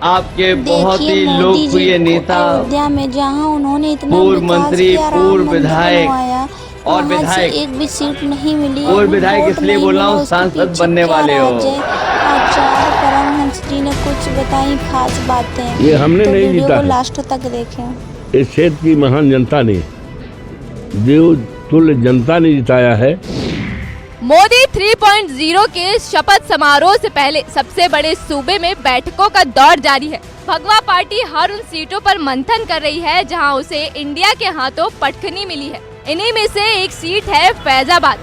आपके बहुत ही लोकप्रिय नेता, अयोध्या में जहां उन्होंने इतना पूर्व विकास मंत्री, किया, राम पूर्व मंदिर विधायक बनवाया, और वहां से विधायक, एक भी सीट नहीं मिली। और विधायक वोट इसलिए नहीं बोल रहा मिला, हूँ उसके सांसद पीछे बनने क्या वाले हो। राज है? आचार्य परमहंस जी ने कुछ बताई खास बातें, ये हमने तो नहीं वीडियो जीता को है। लास्ट तक देखें। इस क्षेत्र की महान जनता ने, देव तुल्य जनता ने जिताया है। मोदी 3.0 के शपथ समारोह से पहले सबसे बड़े सूबे में बैठकों का दौर जारी है। भगवा पार्टी हर उन सीटों पर मंथन कर रही है जहां उसे इंडिया के हाथों पटखनी मिली है। इन्हीं में से एक सीट है फैजाबाद।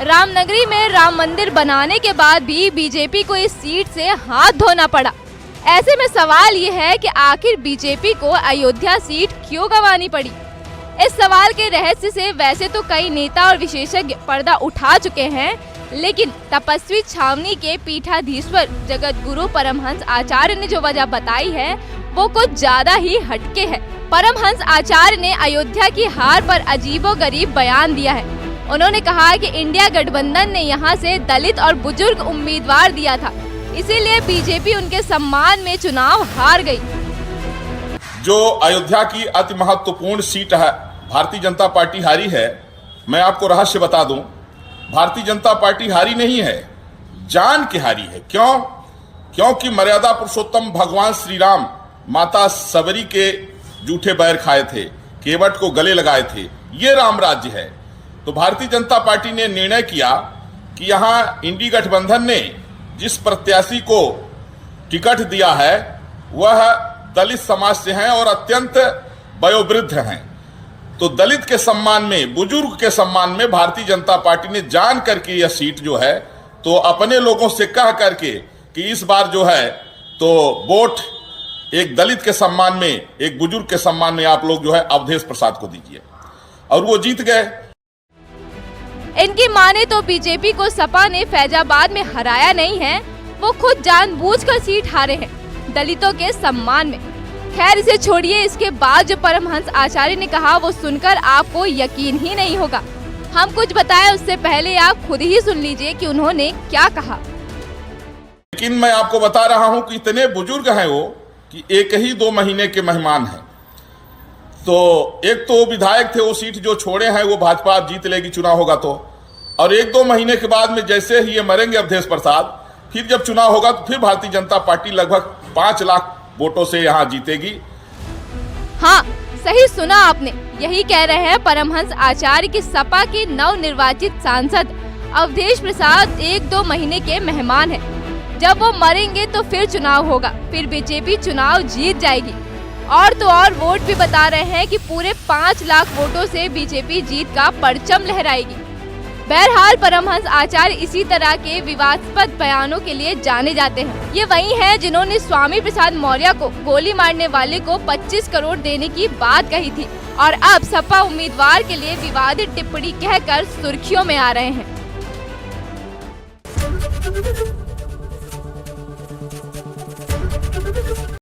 रामनगरी में राम मंदिर बनाने के बाद भी बीजेपी को इस सीट से हाथ धोना पड़ा। ऐसे में सवाल ये है कि आखिर बीजेपी को अयोध्या सीट क्यों गंवानी पड़ी। इस सवाल के रहस्य से वैसे तो कई नेता और विशेषज्ञ पर्दा उठा चुके हैं, लेकिन तपस्वी छावनी के पीठाधीश्वर जगत गुरु परमहंस आचार्य ने जो वजह बताई है वो कुछ ज्यादा ही हटके है। परमहंस आचार्य ने अयोध्या की हार पर अजीबोगरीब बयान दिया है। उन्होंने कहा कि इंडिया गठबंधन ने यहाँ से दलित और बुजुर्ग उम्मीदवार दिया था, इसीलिए बीजेपी उनके सम्मान में चुनाव हार गई। जो अयोध्या की अति महत्वपूर्ण सीट है, भारतीय जनता पार्टी हारी है। मैं आपको रहस्य बता दूं, भारतीय जनता पार्टी हारी नहीं है, जान के हारी है। क्यों? क्योंकि मर्यादा पुरुषोत्तम भगवान श्री राम माता सबरी के जूठे बैर खाए थे, केवट को गले लगाए थे। ये राम राज्य है। तो भारतीय जनता पार्टी ने निर्णय किया कि यहाँ इंडी गठबंधन ने जिस प्रत्याशी को टिकट दिया है वह दलित समाज से हैं और अत्यंत वयोवृद्ध हैं। तो दलित के सम्मान में, बुजुर्ग के सम्मान में भारतीय जनता पार्टी ने जान करके यह सीट जो है तो अपने लोगों से कह करके कि इस बार जो है तो वोट एक दलित के सम्मान में, एक बुजुर्ग के सम्मान में आप लोग जो है अवधेश प्रसाद को दीजिए, और वो जीत गए। इनकी माने तो बीजेपी को सपा ने फैजाबाद में हराया नहीं है, वो खुद जानबूझकर सीट हारे हैं दलितों के सम्मान में। खैर इसे छोड़िए, इसके बाद जो परमहंस आचार्य ने कहा वो सुनकर आपको यकीन ही नहीं होगा। हम कुछ बताएं उससे पहले आप खुद ही सुन लीजिए कि उन्होंने क्या कहा। लेकिन मैं आपको बता रहा हूं कि इतने बुजुर्ग हैं वो कि एक ही 2 महीने के मेहमान हैं। तो एक तो विधायक थे, वो सीट जो छोड़े हैं वो भाजपा जीत लेगी चुनाव होगा तो, और 1-2 महीने के बाद में जैसे ही ये मरेंगे अवधेश प्रसाद, फिर जब चुनाव होगा तो फिर भारतीय जनता पार्टी लगभग 5 लाख वोटों से यहाँ जीतेगी। हाँ, सही सुना आपने, यही कह रहे हैं परमहंस आचार्य की सपा के नवनिर्वाचित सांसद अवधेश प्रसाद 1-2 महीने के मेहमान हैं। जब वो मरेंगे तो फिर चुनाव होगा, फिर बीजेपी चुनाव जीत जाएगी। और तो और वोट भी बता रहे हैं कि पूरे 5 लाख वोटों से बीजेपी जीत का परचम लहराएगी। बहरहाल परमहंस आचार्य इसी तरह के विवादास्पद बयानों के लिए जाने जाते हैं। ये वही हैं जिन्होंने स्वामी प्रसाद मौर्य को गोली मारने वाले को 25 करोड़ देने की बात कही थी और अब सपा उम्मीदवार के लिए विवादित टिप्पणी कहकर सुर्खियों में आ रहे हैं।